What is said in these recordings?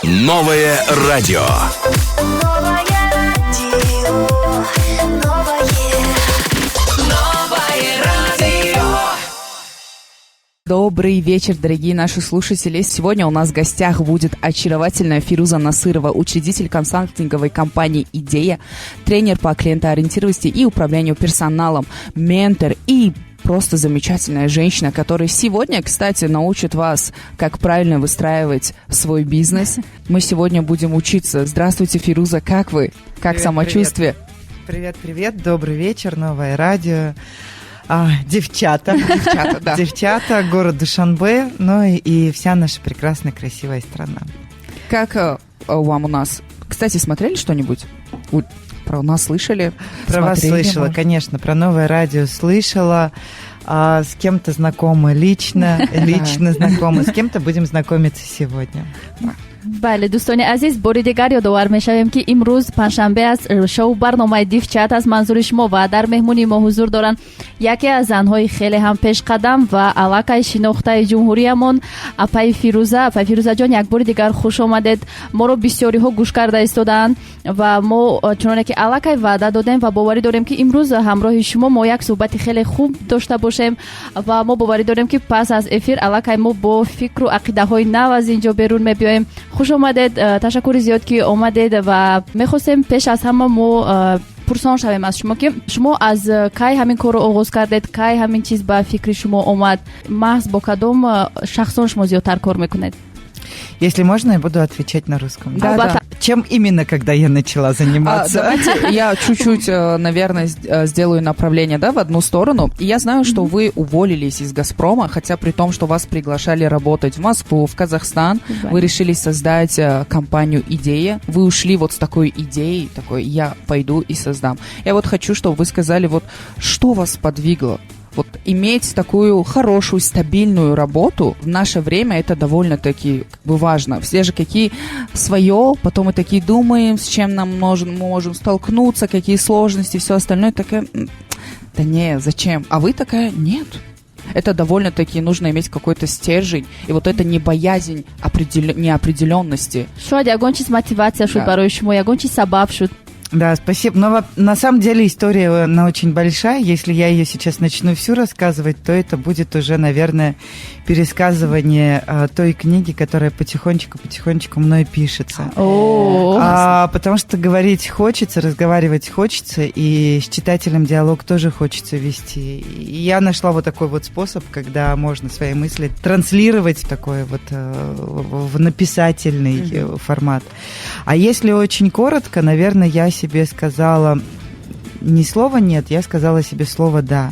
Новое радио. Добрый вечер, дорогие наши слушатели. Сегодня у нас в гостях будет очаровательная Фируза Насырова, учредитель консалтинговой компании «Идея», тренер по клиентоориентированности и управлению персоналом, ментор и просто замечательная женщина, которая сегодня, кстати, научит вас, как правильно выстраивать свой бизнес. Мы сегодня будем учиться. Здравствуйте, Фируза, как вы? Как Привет, самочувствие? Привет, добрый вечер, новое радио. Девчата, да. Девчата, город Душанбе, ну и вся наша прекрасная, красивая страна. Как вам у нас? Кстати, смотрели что-нибудь? Про нас слышали? Про вас слышала, конечно, про новое радио слышала. С кем-то знакомы лично знакомы, с кем-то будем знакомиться сегодня. بله دوستان عزیز باری دیگر یادآور می‌شویم که امروز پنجشنبه است. شو برنامه دیفچت از منظور شما و در مهمونی ما حضور دارند یکی از زن‌های خیلی هم پیش قدم و علاقه شناخته جمهوریمون اپای فیروزه جان، یک بار دیگر خوش آمدید. ما رو بسیاری ها گوش کرده ایستادند و ما چون که علاقه وعده دادیم و باوری داریم که امروز همراه شما ما یک صحبت خیلی خوب داشته باشیم و ما باوری داریم که پس از افیر علاقه ما با فکر و عقیده‌های نو از اینجا بیرون می‌بیایم. خوش آمدید، تشکر زیاد که آمدید و می‌خواستیم پیش از همه ما پرسان شویم از شما که شما از کی همین کار رو آغاز کردید، کی همین چیز به فکر شما اومد، محض با کدام شخصان شما زیادتر کار میکنید؟ Если можно, я буду отвечать на русском. Да. Чем именно, когда я начала заниматься? Давайте я чуть-чуть, наверное, сделаю направление, в одну сторону. И я знаю, что вы уволились из «Газпрома», хотя при том, что вас приглашали работать в Москву, в Казахстан. Вы решили создать компанию «Идея». Вы ушли вот с такой идеей, такой «я пойду и создам». Я вот хочу, чтобы вы сказали, вот что вас сподвигло? Вот иметь такую хорошую, стабильную работу в наше время, это довольно-таки важно. Все же какие свое, потом мы такие думаем, с чем мы можем столкнуться, какие сложности, все остальное. Такая, да не, зачем? А вы такая, нет. Это довольно-таки нужно иметь какой-то стержень, и вот это не боязнь неопределенности. شاید ягон чиз мотивация шуд барои шумо, ягон чиз сабаб шуд. Да, спасибо. Но на самом деле история, она очень большая. Если я ее сейчас начну всю рассказывать, то это будет уже, наверное, пересказывание той книги, которая потихонечку мной пишется. Потому что говорить хочется, разговаривать хочется, и с читателем диалог тоже хочется вести. И я нашла вот такой вот способ, когда можно свои мысли транслировать в такой вот в написательный формат. А если очень коротко, наверное, я себе сказала не слово «нет», я сказала себе слово «да».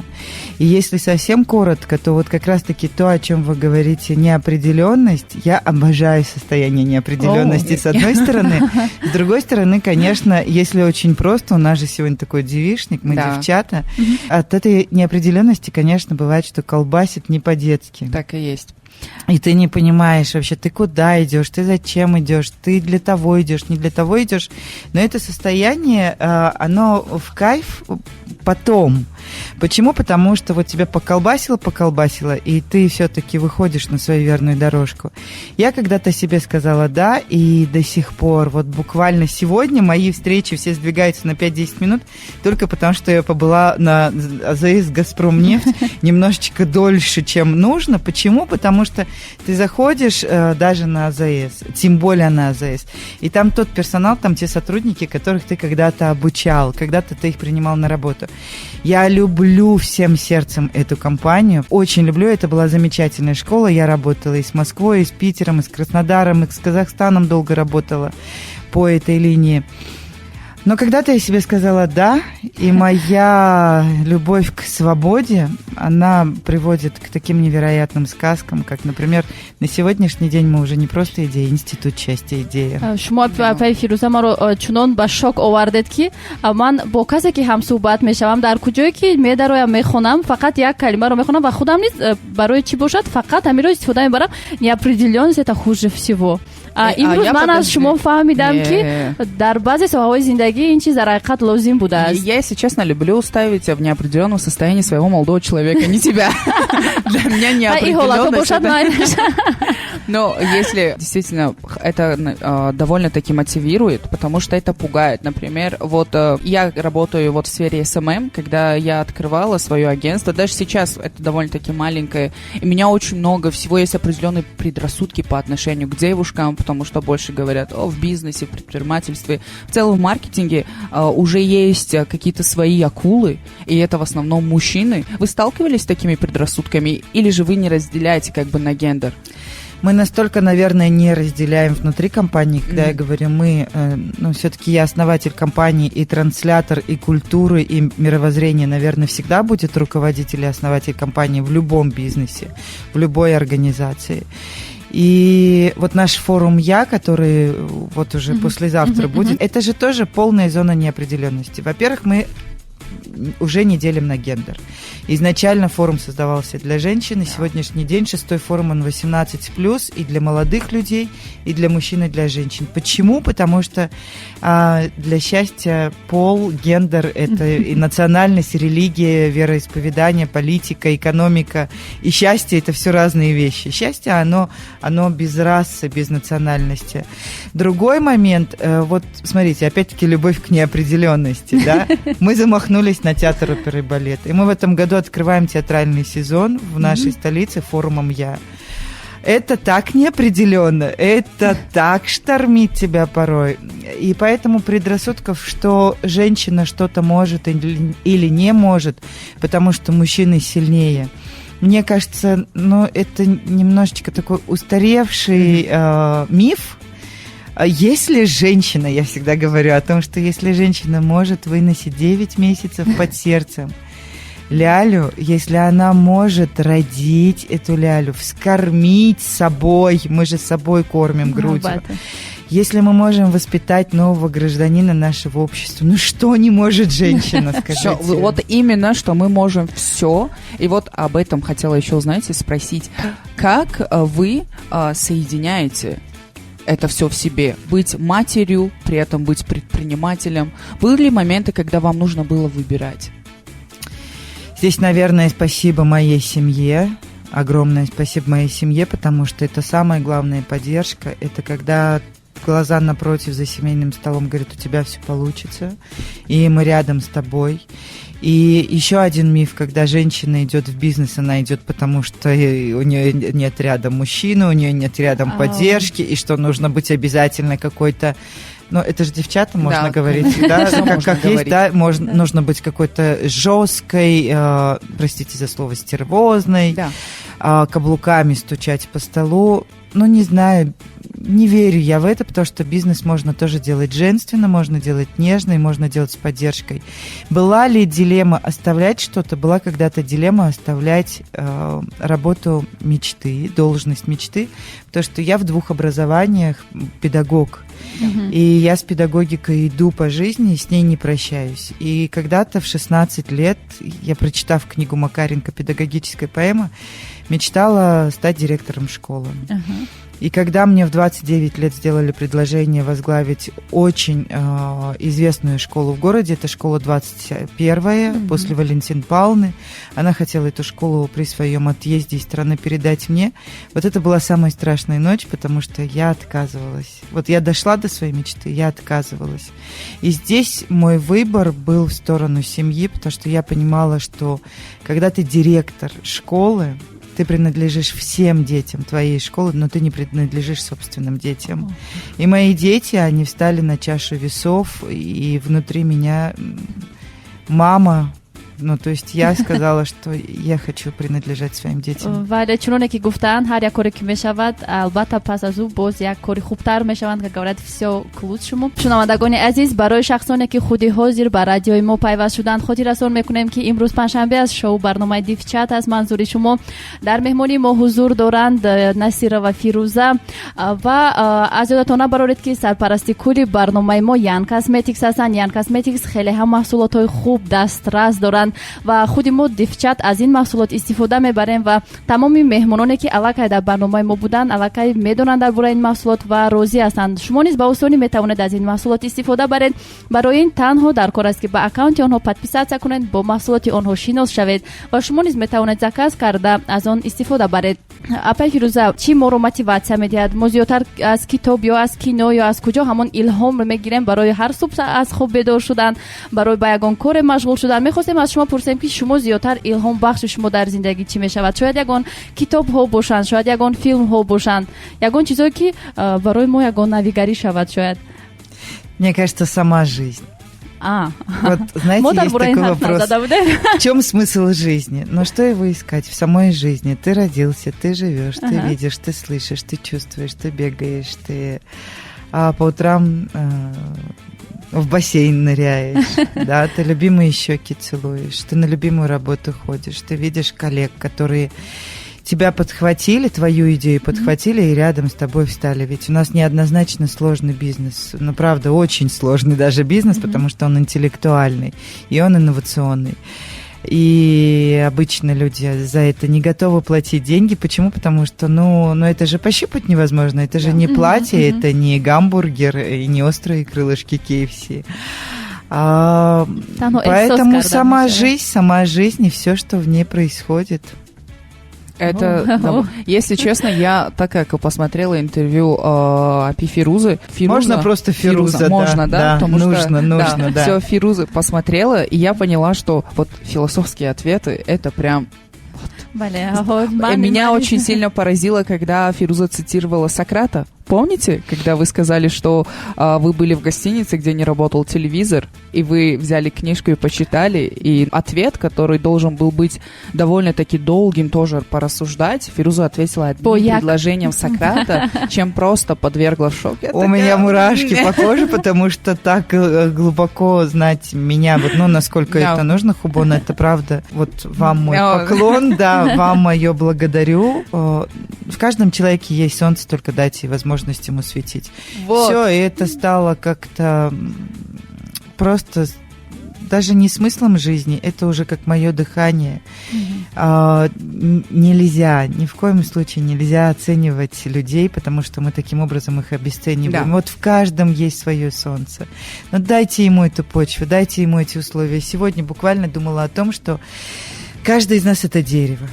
И если совсем коротко, то вот как раз-таки то, о чем вы говорите, неопределенность, я обожаю состояние неопределенности с одной стороны. С другой стороны, конечно, если очень просто, у нас же сегодня такой девичник, мы девчата, от этой неопределенности, конечно, бывает, что колбасит не по-детски. Так и есть. И ты не понимаешь вообще, ты куда идешь, ты зачем идешь, ты для того идешь, не для того идешь. Но это состояние, оно в кайф потом. Почему? Потому что вот тебя поколбасило, и ты все-таки выходишь на свою верную дорожку. Я когда-то себе сказала «да», и до сих пор, вот буквально сегодня мои встречи все сдвигаются на 5-10 минут, только потому что я побыла на АЗС «Газпромнефть» немножечко дольше, чем нужно. Почему? Потому что ты заходишь даже на АЗС, тем более на АЗС, и там тот персонал, там те сотрудники, которых ты когда-то обучал, когда-то ты их принимал на работу. Я люблю всем сердцем эту компанию, очень люблю, это была замечательная школа, я работала и с Москвой, и с Питером, и с Краснодаром, и с Казахстаном долго работала по этой линии. Но когда-то я себе сказала «да», и моя любовь к свободе, она приводит к таким невероятным сказкам, как, например, на сегодняшний день мы уже не просто идея, институт счастья идея. شما فیروزه ما رو چنان به شوک آوردید که من با کسی که هم صحبت میشم در کجایی که میدرایم میخونم فقط یک کلمه رو میخونم و خودم نیست برای چی باشد فقط همین رو استفاده میبرم неопределенность это хуже всего. имрӯз ман аз шумо фаҳмидам ки дар баъзе соҳаҳои зиндагӣ ин чиз дар ҳақиқат лозим будааст. Я, если честно, люблю ставить в неопределенном состоянии своего молодого человека, не тебя. Для меня неопределенность. Но если действительно это довольно-таки мотивирует, потому что это пугает. Например, вот я работаю вот в сфере SMM, когда я открывала свое агентство, даже сейчас это довольно-таки маленькое, и у меня очень много всего, есть определенные предрассудки по отношению к девушкам, потому что больше говорят в бизнесе, в предпринимательстве. В целом в маркетинге уже есть какие-то свои акулы, и это в основном мужчины. Вы сталкивались с такими предрассудками, или же вы не разделяете как бы на гендер? Мы настолько, наверное, не разделяем внутри компании, когда я говорю мы, все-таки я основатель компании, и транслятор, и культуры, и мировоззрения, наверное, всегда будет руководитель и основатель компании в любом бизнесе, в любой организации. И вот наш форум «Я», который вот уже послезавтра будет, это же тоже полная зона неопределенности. Во-первых, мы уже не делим на гендер. Изначально форум создавался для женщин, и сегодняшний день 6-й форум, он 18+, и для молодых людей, и для мужчин, и для женщин. Почему? Потому что для счастья пол, гендер – это и национальность, и религия, вероисповедание, политика, экономика. И счастье – это все разные вещи. Счастье, оно без расы, без национальности. Другой момент, вот смотрите, опять-таки любовь к неопределенности, да? Мы замахнулись на театр, оперы и балет. И мы в этом году открываем театральный сезон в нашей столице форумом «Я». Это так неопределенно, это так штормит тебя порой. И поэтому предрассудков, что женщина что-то может или не может, потому что мужчины сильнее. Мне кажется, это немножечко такой устаревший миф. Если женщина, я всегда говорю о том, что если женщина может выносить 9 месяцев под сердцем лялю, если она может родить эту лялю, вскормить собой, мы же собой кормим грудью, если мы можем воспитать нового гражданина нашего общества, что не может женщина, скажите? Вот именно, что мы можем все. И вот об этом хотела еще узнать и спросить. Как вы соединяете это все в себе? Быть матерью, при этом быть предпринимателем. Были ли моменты, когда вам нужно было выбирать? Здесь, наверное, спасибо моей семье. Огромное спасибо моей семье, потому что это самая главная поддержка. Это когда глаза напротив за семейным столом говорят, у тебя все получится, и мы рядом с тобой. И еще один миф, когда женщина идет в бизнес, она идет потому, что у нее нет рядом мужчины, у нее нет рядом поддержки, и что нужно быть обязательно какой-то... это же девчатам можно говорить, да, как есть, да, нужно быть какой-то жесткой, простите за слово, стервозной, каблуками стучать по столу. Не знаю, не верю я в это, потому что бизнес можно тоже делать женственно, можно делать нежно и можно делать с поддержкой. Была ли дилемма оставлять что-то? Была когда-то дилемма оставлять работу мечты, должность мечты, потому что я в 2 образованиях педагог. И я с педагогикой иду по жизни, и с ней не прощаюсь. И когда-то в 16 лет, я, прочитав книгу Макаренко «Педагогическая поэма», мечтала стать директором школы. И когда мне в 29 лет сделали предложение возглавить очень известную школу в городе, это школа 21-я, после Валентины Павловны, она хотела эту школу при своем отъезде из страны передать мне. Вот это была самая страшная ночь, потому что я отказывалась. Вот я дошла до своей мечты, я отказывалась. И здесь мой выбор был в сторону семьи, потому что я понимала, что когда ты директор школы, ты принадлежишь всем детям твоей школы, но ты не принадлежишь собственным детям. И мои дети, они встали на чашу весов, и внутри меня мама... то есть я сказала, что я хочу принадлежать своим детям. ولی چون که گفتن هر یک کاری که میشود البته پس از او باز یک کاری خوبتر میشوند که говорят все к лучшему. شنوندگان عزیز، برای شخصانی که خودی حاضر به رادیوی ما پیوست شدند خاطر رسول میکنیم که امروز پنجشنبه از شو برنامه دیفچت از منظور شما در مهمانی ما حضور دارند نصیره و فیروزه و از یادتون نبرید که سرپرستی کلی برنامه ما یان کاسمتیکس هستند. یان کاسمتیکس خیلی هم محصولات خوب دسترس دارند шуданд ва худи мо дифчат аз ин маҳсулот истифода мебарем ва тамоми меҳмононе ки аллакай дар барномаи мо буданд аллакай медонанд дар бораи ин маҳсулот ва розӣ ҳастанд. Шумо низ ба осонӣ метавонед аз ин маҳсулот истифода баред. Барои ин танҳо дар кор аст ки ба аккаунти онҳо подписатсия кунед, бо маҳсулоти онҳо шинос шавед ва шумо низ метавонед заказ карда аз он истифода баред. Апай Фирӯза, чӣ моро мотиватсия медиҳад? Мо зиёдтар аз китоб ё аз кино ё аз куҷо ҳамон илҳом мегирем барои ҳар субҳ аз хоб бедор шудан, барои ба ягон коре машғул шудан? Мехостем аз шумо пурсем ки шумо зиёдтар илҳом бахши шумо дар зиндагӣ чӣ мешавад? Шояд ягон китобҳо бошанд, шояд ягон филмҳо бошанд, ягон чизое ки барои мо ягон навигарӣ шавад шояд. Мне кажется, сама жизнь. Вот, знаете, есть такой вопрос. В чем смысл жизни? Но что его искать? В самой жизни. Ты родился, ты живешь, ты видишь, ты слышишь, ты чувствуешь, ты бегаешь, ты по утрам в бассейн ныряешь, да, ты любимые щеки целуешь, ты на любимую работу ходишь, ты видишь коллег, которые тебя подхватили, твою идею подхватили и рядом с тобой встали. Ведь у нас неоднозначно сложный бизнес. Ну, правда, очень сложный даже бизнес, потому что он интеллектуальный, и он инновационный. И обычно люди за это не готовы платить деньги. Почему? Потому что, ну это же пощупать невозможно. Это же не платье, это не гамбургер и не острые крылышки KFC. Поэтому сама жизнь и все, что в ней происходит. Это, если честно, я так как посмотрела интервью Апи Фирузы. Можно просто Фируза, можно, да? Нужно, да. Все, Фирузы посмотрела, и я поняла, что вот философские ответы, это прям... Меня очень сильно поразило, когда Фируза цитировала Сократа. Помните, когда вы сказали, что вы были в гостинице, где не работал телевизор, и вы взяли книжку и почитали, и ответ, который должен был быть довольно-таки долгим, тоже порассуждать, Фируза ответила одним предложением Сократа, чем просто подвергла в шок. У меня мурашки по коже, потому что так глубоко знать меня, вот, ну, насколько это нужно, Хубона, это правда. Вот вам мой поклон, да, вам мое благодарю. В каждом человеке есть солнце, только дайте возможность ему светить. Вот. Все, и это стало как-то просто даже не смыслом жизни, это уже как мое дыхание. Нельзя, ни в коем случае нельзя оценивать людей, потому что мы таким образом их обесцениваем. Да. Вот в каждом есть свое солнце. Но дайте ему эту почву, дайте ему эти условия. Сегодня буквально думала о том, что каждый из нас это дерево.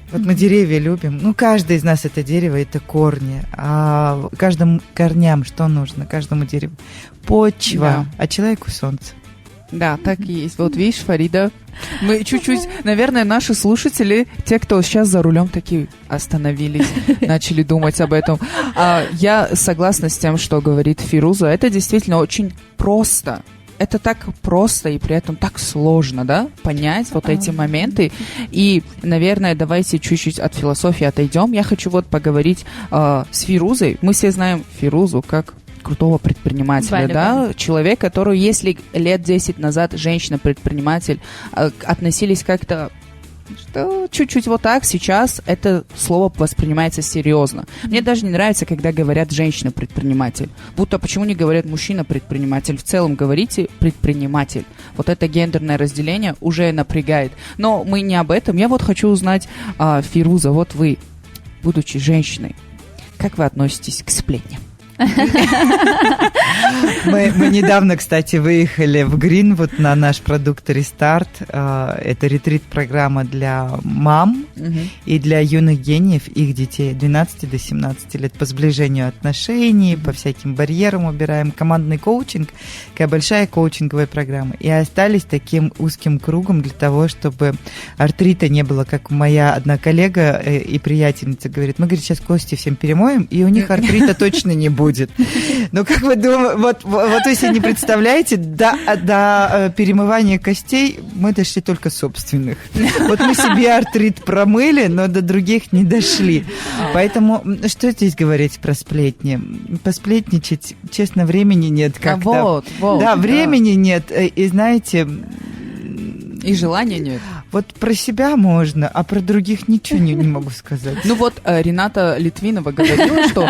Вот мы деревья любим, ну, каждый из нас это дерево, это корни. А каждому корням что нужно, каждому дереву? Почва, а человеку солнце. Да, так и есть. Вот видишь, Фарида, мы чуть-чуть, наверное, наши слушатели, те, кто сейчас за рулем, такие остановились, начали думать об этом. Я согласна с тем, что говорит Фируза. Это действительно очень просто. Это так просто и при этом так сложно, да, понять вот эти моменты. И, наверное, давайте чуть-чуть от философии отойдем. Я хочу вот поговорить с Фирузой. Мы все знаем Фирузу как крутого предпринимателя, да, человек, который, если лет 10 назад женщина-предприниматель относились как-то что чуть-чуть вот так, сейчас это слово воспринимается серьезно. Мне даже не нравится, когда говорят женщина-предприниматель. Будто почему не говорят мужчина-предприниматель? В целом говорите предприниматель. Вот это гендерное разделение уже напрягает. Но мы не об этом. Я вот хочу узнать, Фируза, вот вы, будучи женщиной, как вы относитесь к сплетням? Мы недавно, кстати, выехали в Гринвуд на наш продукт Restart. Это ретрит-программа для мам и для юных гениев, их детей 12 до 17 лет по сближению отношений, по всяким барьерам убираем. Командный коучинг, такая большая коучинговая программа. И остались таким узким кругом для того, чтобы артрита не было, как моя одна коллега и приятельница говорит. Мы, говорит, сейчас кости всем перемоем, и у них артрита точно не будет. Но как вы думаете, вот вы себе не представляете, до перемывания костей мы дошли только собственных. Вот мы себе артрит промыли, но до других не дошли. Поэтому что здесь говорить про сплетни? Посплетничать, честно, времени нет как-то. Да, времени нет. И знаете... И желания нет. Вот про себя можно, а про других ничего не могу сказать. Ну вот Рената Литвинова говорила, что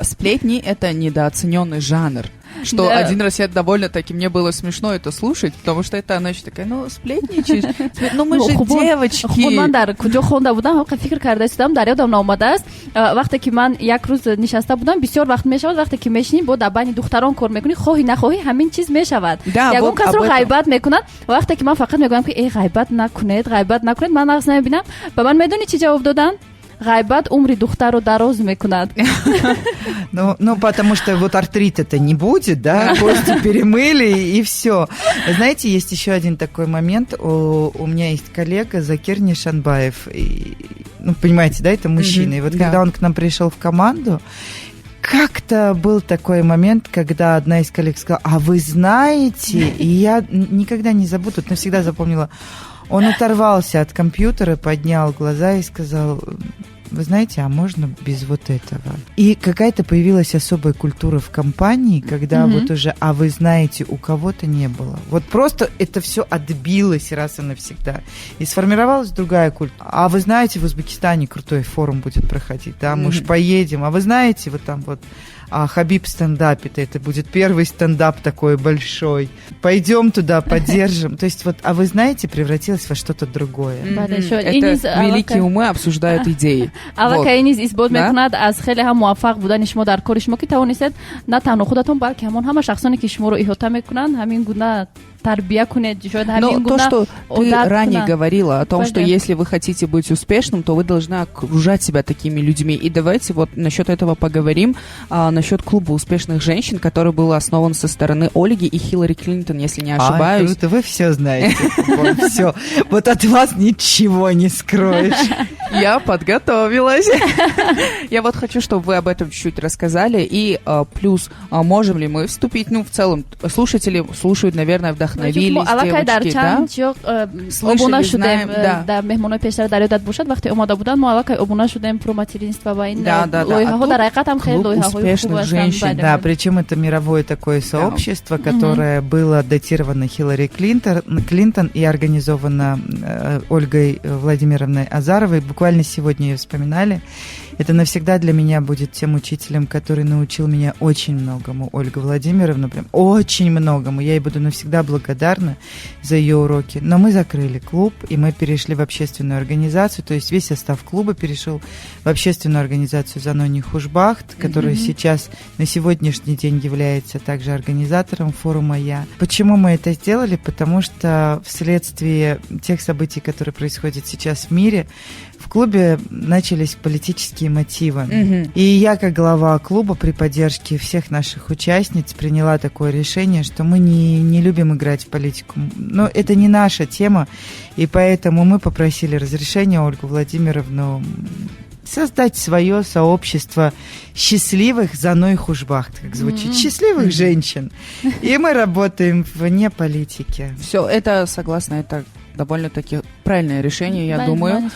сплетни – это недооцененный жанр. что Да. один раз я довольно-таки, мне было смешно это слушать, потому что это она еще такая, ну, сплетничаешь, ну, мы же خب девочки. من در کجا خونده بودم واقعا فکر کرده استم در یادم نامده است وقتی که من یک روز نشسته بودم بسیار وقت میشود وقتی که میشینی با در بین دختران کار میکنی خواهی نخواهی همین چیز میشود Да, یگون вот کس об رو этом. غیبت میکنن وقتی که من فقط میگم که ای غیبت نکنید من نقص نمیبینم به من میدونی چی جواب دادن غیبت عمر دختر رو دراز میکند Ну, потому что вот артрита-то не будет, да, кости перемыли, и все. Знаете, есть еще один такой момент. У меня есть коллега Закир Нишанбаев. Ну, понимаете, да, это мужчина. И вот да. когда он к нам пришел в команду, как-то был такой момент, когда одна из коллег сказала, а вы знаете, и я никогда не забуду, навсегда запомнила, он оторвался от компьютера, поднял глаза и сказал, вы знаете, а можно без вот этого? И какая-то появилась особая культура в компании, когда вот уже, а вы знаете, у кого-то не было. Вот просто это все отбилось раз и навсегда. И сформировалась другая культура. А вы знаете, в Узбекистане крутой форум будет проходить, да, мы уж поедем. А вы знаете, вот там вот Хабиб стендапит, это будет первый стендап такой большой. Пойдем туда, поддержим. То есть вот, а вы знаете, превратилось во что-то другое. Это великие умы обсуждают идеи. البته این نیز اثبات نه؟ میکند از خیلی هم موفق بودن شما در کار شما که توانستید نه تنها خودتون بلکه همه شخصانی که شما رو احاطه میکنن همین گونه تربیه کنید شاید Но همین то, گونه что ты عادت ранее کنن. говорила о том, что Понятно. если вы хотите быть успешным, то вы должны окружать себя такими людьми. И давайте вот насчет этого поговорим, насчет клуба успешных женщин, который был основан со стороны Ольги и Хиллари Клинтон, если не ошибаюсь. Круто, вы все знаете. Вот, все. Вот от вас ничего не скроешь. Я подготовилась. Я вот хочу, чтобы вы об этом чуть-чуть рассказали. И плюс, можем ли мы вступить, ну, в целом, слушатели слушают, наверное, вдохновились, алакай дар девочки, да? чанд ҷо Слышали, обуна знаем, шудем да. дар меҳмонои пештар дар ёдат бошад вақте омода буданд мо алакай обуна шудем про материнство ва ин Да, да, да. лоиҳаҳо А дар тут ҳақиқат ҳам хеле клуб лоиҳаҳои успешных хуб женщин, ҳастанд. Да, причем это мировое такое сообщество, которое было датировано Хиллари Клинтон и организовано Ольгой Владимировной Азаровой. Буквально сегодня ее вспоминали. Это навсегда для меня будет тем учителем, который научил меня очень многому. Ольга Владимировна, прям очень многому. Я ей буду навсегда благодарна за ее уроки. Но мы закрыли клуб, и мы перешли в общественную организацию. То есть весь состав клуба перешел в общественную организацию «Занони Хушбахт», которая сейчас, на сегодняшний день, является также организатором форума «Я». Почему мы это сделали? Потому что вследствие тех событий, которые происходят сейчас в мире, в клубе начались политические мотивы. И я, как глава клуба, при поддержке всех наших участниц, приняла такое решение, что мы не любим играть в политику. Но это не наша тема, и поэтому мы попросили разрешения Ольгу Владимировну создать свое сообщество счастливых Заной Хушбахт, как звучит, счастливых женщин. И мы работаем вне политики. Все, это, согласно, это довольно-таки правильное решение, я думаю.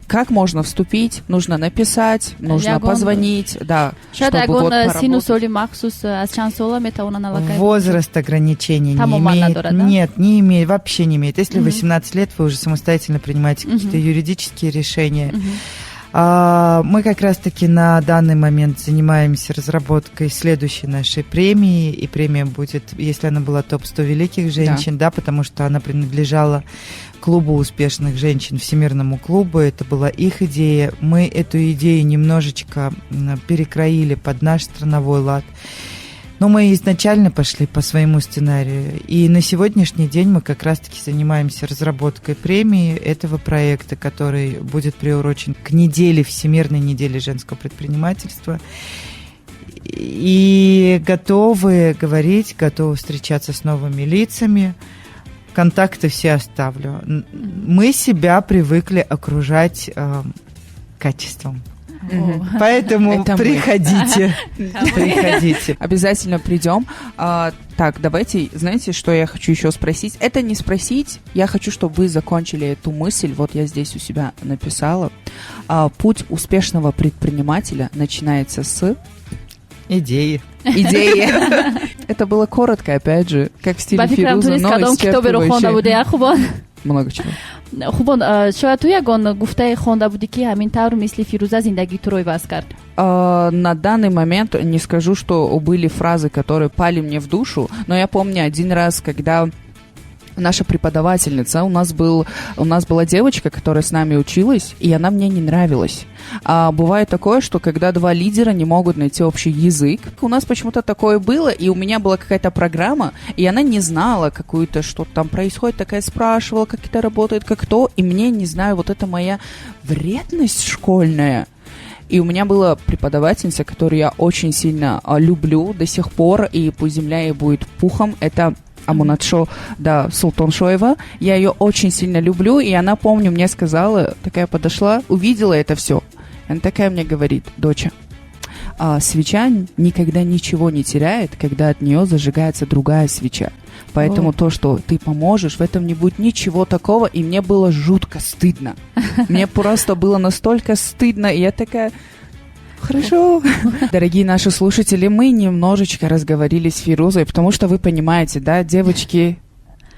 Как можно вступить? Нужно написать, нужно позвонить, да, шояд чтобы вот ягон сину поработать. соли махсус аз чанд сола метавонанд алакай Возраст ограничений не Тамоман имеет. надо, да? Нет, не имеет, вообще не имеет. Если 18 лет, вы уже самостоятельно принимаете какие-то юридические решения. Мы как раз-таки на данный момент занимаемся разработкой следующей нашей премии, и премия будет, если она была топ-100 великих женщин, да, потому что она принадлежала клубу успешных женщин, Всемирному клубу, это была их идея. Мы эту идею немножечко перекроили под наш страновой лад. Но мы изначально пошли по своему сценарию. И на сегодняшний день мы как раз-таки занимаемся разработкой премии этого проекта, который будет приурочен к неделе, Всемирной неделе женского предпринимательства. И готовы говорить, готовы встречаться с новыми лицами. Контакты все оставлю. Мы себя привыкли окружать качеством. Поэтому Это мы. приходите. Приходите. Обязательно придем. Так, давайте, знаете, что я хочу еще спросить? Это не спросить, я хочу, чтобы вы закончили эту мысль. Вот я здесь у себя написала. Путь успешного предпринимателя начинается с... Идеи. Это было коротко, опять же, как в стиле ба фикрам Фируза, тунис но кадом китоберо хонда буде исчерпывающе. хубон Много чего. хубон шояд ту ягон гуфтаи хонда будӣ ки ҳамин тавр мисли фирӯза зиндагитро иваз кард на данный момент не скажу, что были фразы, которые пали мне в душу, но я помню один раз, когда наша преподавательница, у нас была девочка, которая с нами училась, и она мне не нравилась. Бывает такое, что когда два лидера не могут найти общий язык, у нас почему-то такое было, и у меня была какая-то программа, и она не знала какую-то, что там происходит, такая спрашивала, как это работает, как то, и мне, не знаю, вот это моя вредность школьная. И у меня была преподавательница, которую я очень сильно люблю до сих пор, и пусть земля ей будет пухом, это Амунатшо, да, Султаншоева. Я ее очень сильно люблю, и она, помню, мне сказала, такая подошла, увидела это все. Она такая мне говорит: доча, свеча никогда ничего не теряет, когда от нее зажигается другая свеча. Поэтому то, что ты поможешь, в этом не будет ничего такого, и мне было жутко стыдно. Мне просто было настолько стыдно, и я такая... Хорошо. Дорогие наши слушатели, мы немножечко разговорились с Фирузой, потому что вы понимаете, да, девочки,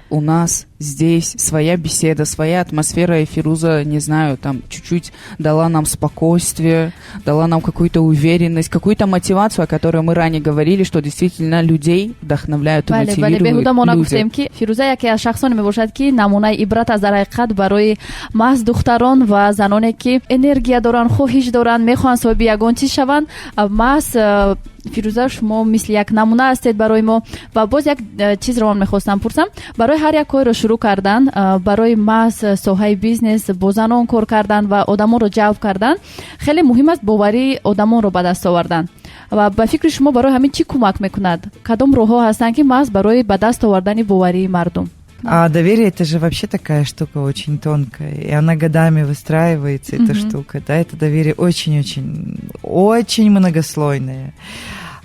у нас здесь своя беседа, своя атмосфера, и Фируза, не знаю, там чуть-чуть дала нам спокойствие, дала нам какую-то уверенность, какую-то мотивацию, о которой мы ранее говорили, что действительно людей вдохновляют и мотивируют люди. Фируза яке аз шахсоне мебошад ки намунаи ибрат аз дар ҳақиқат барои маҳз духтарон ва заноне ки энергия доранд, хоҳиш доранд, мехоҳанд соҳиби ягон чиз шаванд. Маҳз Фируза, шумо мисли як намуна ҳастед барои мо. Ва боз як чизро ман мехостам пурсам. Барои ҳар як корро шурӯъ кардан, барои маҳз соҳаи бизнес бо занон кор кардан ва одамонро ҷалб кардан, хеле муҳим аст боварии одамонро ба даст овардан. Ва ба фикри шумо барои ҳамин чӣ кӯмак мекунад? Кадом роҳҳо ҳастанд ки маҳз барои ба даст овардани боварии мардум? А доверие — это же вообще такая штука очень тонкая, и она годами выстраивается, эта штука, да, это доверие очень многослойное,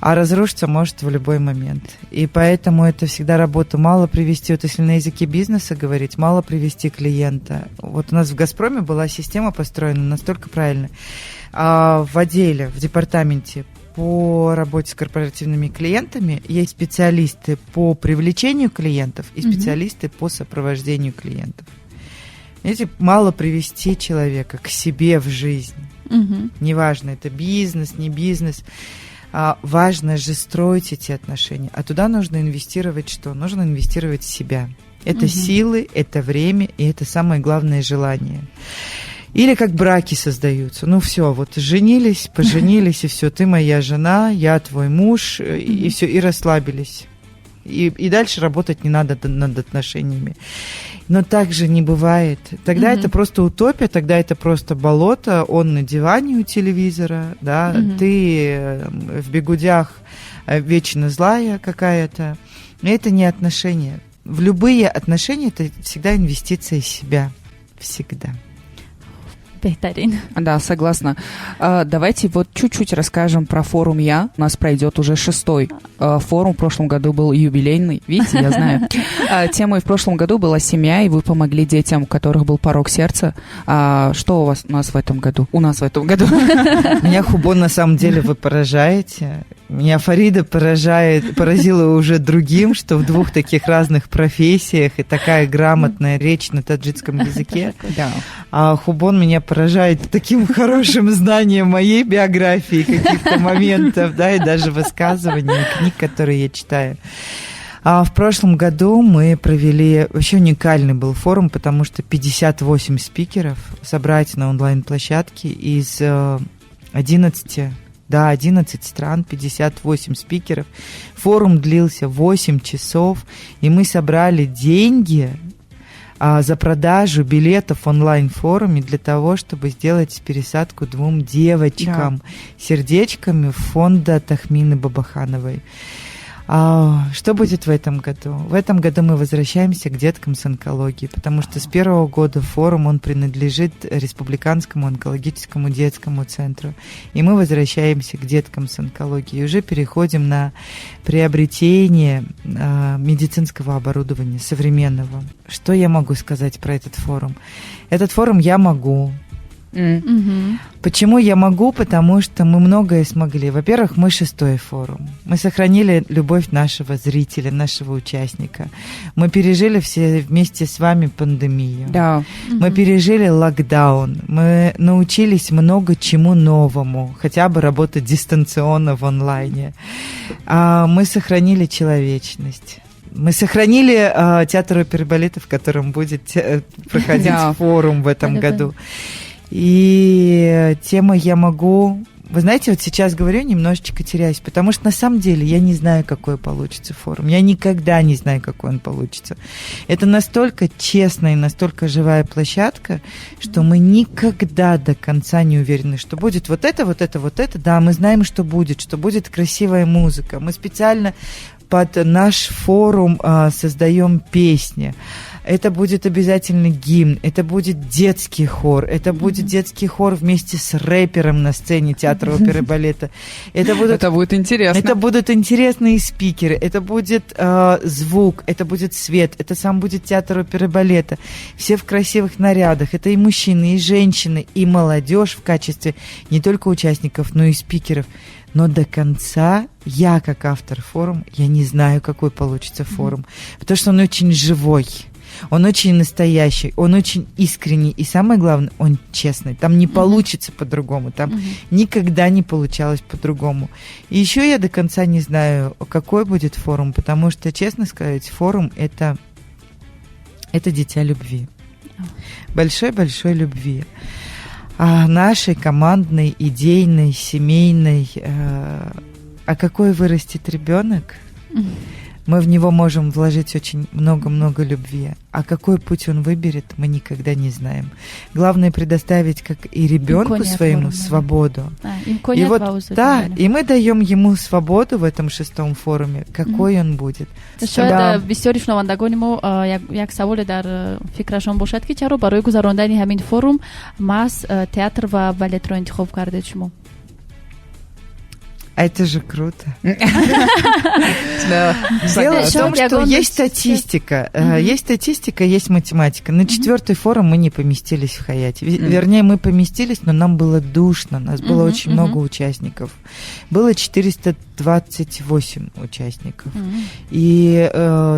а разрушиться может в любой момент. И поэтому это всегда работа. Мало привести, вот если на языке бизнеса говорить, мало привести клиента. Вот у нас в «Газпроме» была система построена настолько правильно. В отделе, в департаменте по работе с корпоративными клиентами есть специалисты по привлечению клиентов и специалисты по сопровождению клиентов. Видите, мало привести человека к себе в жизнь. Неважно, это бизнес, не бизнес. Важно же строить эти отношения. А туда нужно инвестировать что? Нужно инвестировать в себя. Это силы, это время и это самое главное желание. Или как браки создаются. Ну все, вот женились, поженились, и все, ты моя жена, я твой муж, и все, и расслабились. И дальше работать не надо над отношениями. Но так же не бывает. Тогда это просто утопия, тогда это просто болото, он на диване у телевизора, да, ты в бигудях вечно злая какая-то. Это не отношения. В любые отношения это всегда инвестиция в себя. Всегда. Бехтарин. Да, согласна. Давайте вот чуть-чуть расскажем про форум «Я». У нас пройдет уже 6-й форум. В прошлом году был юбилейный. Видите, я знаю. Темой в прошлом году была семья, и вы помогли детям, у которых был порок сердца. Что у нас в этом году? У нас в этом году. Меня, Хубон, на самом деле вы поражаете. Меня Фарида поразила уже другим, что в двух таких разных профессиях и такая грамотная речь на таджикском языке. Да. А Хубон меня поражает таким хорошим знанием моей биографии, каких-то моментов, да, и даже высказываний, книг, которые я читаю. А в прошлом году мы провели, вообще уникальный был форум, потому что 58 спикеров собрать на онлайн-площадке из 11 стран, 58 спикеров. Форум длился 8 часов, и мы собрали деньги за продажу билетов в онлайн-форуме для того, чтобы сделать пересадку 2 девочкам сердечками фонда Тахмины Бабахановой. Что будет в этом году? В этом году мы возвращаемся к деткам с онкологией, потому что с первого года форум, он принадлежит Республиканскому онкологическому детскому центру. И мы возвращаемся к деткам с онкологией. И уже переходим на приобретение медицинского оборудования современного. Что я могу сказать про этот форум? Этот форум я могу Почему я могу? Потому что мы многое смогли. Во-первых, мы 6-й форум. Мы сохранили любовь нашего зрителя, нашего участника. Мы пережили все вместе с вами пандемию. Да. Мы пережили локдаун. Мы научились много чему новому. Хотя бы работать дистанционно в онлайне. Мы сохранили человечность. Мы сохранили театр оперы и балета, в котором будет проходить форум в этом году. И тема «Я могу». Вы знаете, вот сейчас говорю, немножечко теряюсь, потому что на самом деле я не знаю, какой получится форум. Я никогда не знаю, какой он получится. Это настолько честная и настолько живая площадка, что мы никогда до конца не уверены, что будет вот это, вот это, вот это. Да, мы знаем, что будет красивая музыка. Мы специально под наш форум создаем песни. Это будет обязательно гимн, это будет детский хор, это будет детский хор вместе с рэпером на сцене театра оперы и балета. Это будет интересно. Это будут интересные спикеры, это будет звук, это будет свет, это сам будет театр оперы и балета. Все в красивых нарядах. Это и мужчины, и женщины, и молодежь в качестве не только участников, но и спикеров. Но до конца я, как автор форума, я не знаю, какой получится форум, потому что он очень живой. Он очень настоящий, он очень искренний, и самое главное, он честный. Там не получится по-другому, там никогда не получалось по-другому. И еще я до конца не знаю, какой будет форум, потому что, честно сказать, форум — это дитя любви. Большой-большой любви. Нашей командной, идейной, семейной. А какой вырастет ребенок? Мы в него можем вложить очень много-много любви. А какой путь он выберет, мы никогда не знаем. Главное предоставить, как и ребенку своему, свободу. И вот, да, и мы даем ему свободу в этом 6-м форуме, какой он будет. شاید بسیاری شنوندگان ما یک سوال در فکرشان باشد که چرا برای گذراندن همین فروم ماس تئاتر و بالت رو انتخاب کردید شما؟ А это же круто. Дело в том, что есть статистика. Есть статистика, есть математика. На 4-й форум мы не поместились в Хаяте. Вернее, мы поместились, но нам было душно. Нас было очень много участников. Было 428 участников. И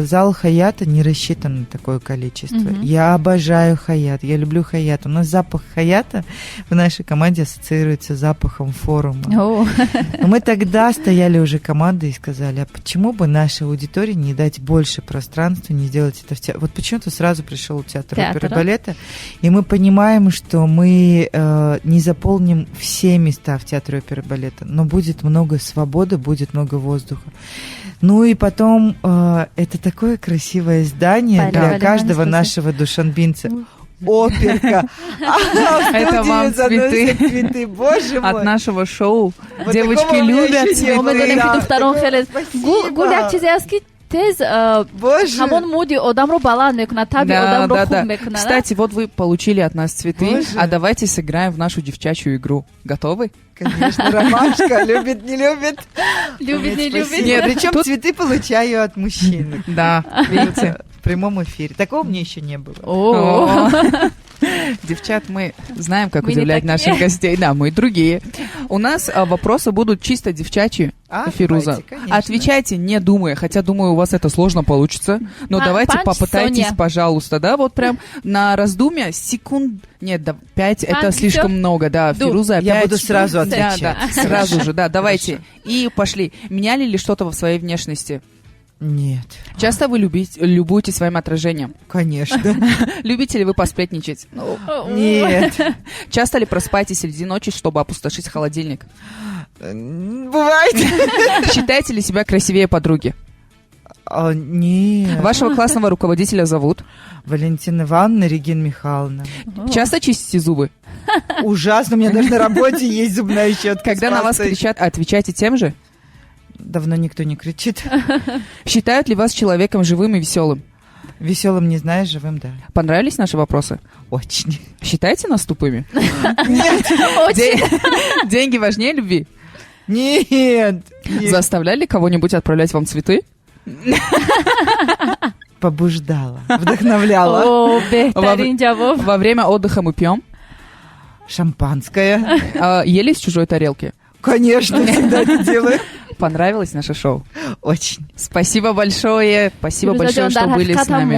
зал Хаята не рассчитан на такое количество. Я обожаю Хаят. Я люблю Хаят. У нас запах Хаята в нашей команде ассоциируется с запахом форума. Мы тогда стояли уже командой и сказали, а почему бы нашей аудитории не дать больше пространства, не сделать это в театре? Вот почему-то сразу пришел театр оперы и балета, и мы понимаем, что мы не заполним все места в театре оперы и балета, но будет много свободы, будет много воздуха. Ну и потом это такое красивое здание для каждого нашего душанбинца. Оперка. Это вам цветы. Боже мой. От нашего шоу. Девочки любят цветы. گل یک چیزی است که تز همون муди одамро баланд мекунад, таби одамро хуб мекунад. Кстати, вот вы получили от нас цветы, а давайте сыграем в нашу девчачью игру. Готовы? Конечно, Ромашка любит, не любит. Любит, не любит. Нет, причем цветы получаю от мужчин. Да, видите? В прямом эфире. Такого мне еще не было. Девчат, мы знаем, как удивлять наших гостей. Да, мы другие. У нас вопросы будут чисто девчачьи, Фируза. Отвечайте, не думая, хотя, думаю, у вас это сложно получится. Но давайте попытайтесь, пожалуйста, да, вот прям на раздумье секунд... Нет, 5 это слишком много, да, Фируза опять... Я буду сразу отвечать. Да, сразу же, да, давайте. И пошли. Меняли ли что-то в своей внешности? Нет. Часто вы любуетесь своим отражением? Конечно. Любите ли вы посплетничать? Нет. Часто ли просыпаетесь среди ночи, чтобы опустошить холодильник? Бывает. Считаете ли себя красивее подруги? Нет. Вашего классного руководителя зовут? Валентина Ивановна, Регина Михайловна. Часто чистите зубы? Ужасно, у меня даже на работе есть зубная щетка. Когда на вас кричат, отвечайте тем же? Давно никто не кричит. Считают ли вас человеком живым и веселым? Веселым не знаешь, живым, да. Понравились наши вопросы? Очень. Считаете нас тупыми? Нет. Деньги важнее любви? Нет. Заставляли кого-нибудь отправлять вам цветы? Побуждала, вдохновляла. Во время отдыха мы пьем? шампанское. Ели с чужой тарелки? Конечно, всегда это делаю. Понравилось наше шоу? Очень. Спасибо большое. Спасибо большое, что были с нами.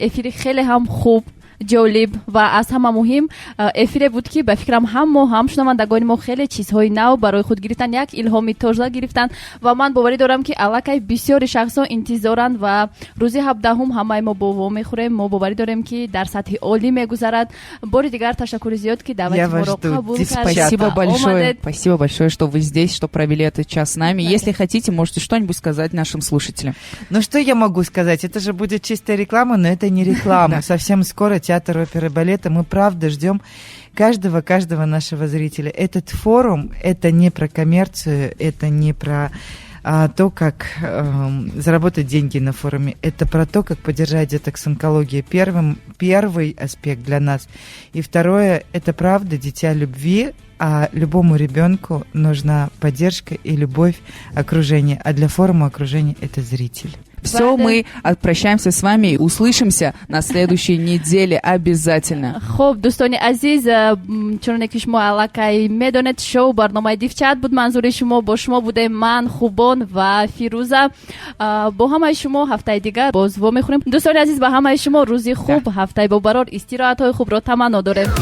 эфири хеле хам хуб ҷолиб ва аз ҳама муҳим эфире буд ки ба фикрам ҳамо ҳам шунавандагони мо хеле чизҳои нав барои худ гирифтан, як илҳоми тоза гирифтан ва ман боварӣ дорам ки аллакай бисёри шахсҳо интизоранд ва рӯзи 17 ҳамаи мо бо во мехӯрем. Мо боварӣ дорем ки дар сатҳи олӣ мегузарад. Бори дигар ташаккури зиёд ки даъвати моро қабул кардед. Спасибо большое. Спасибо большое, что вы здесь, что провели этот час с нами. Если хотите, можете что-нибудь сказать нашим слушателям. Ну что я могу сказать? Это же будет чистая реклама, но это не реклама. Совсем скоро театр оперы и балета. Мы правда ждем каждого нашего зрителя. Этот форум — это не про коммерцию, это не про то, как заработать деньги на форуме. Это про то, как поддержать деток с онкологией. Первый аспект для нас. И второе — это правда дитя любви. А любому ребенку нужна поддержка и любовь окружения. А для форума окружения это зритель. Все, мы прощаемся с вами и услышимся на следующей неделе обязательно. خب دوستان عزیز، چون که شما علاقه میدونید شو برنامه دیفچت بود، منظور شما با شما بوده من خوبان و فیروزه. با همه شما هفته دیگر باز و میخونیم. دوستان عزیز، با همه شما روزی خوب، هفته با برار استراحت های خوب را تمنا دارم.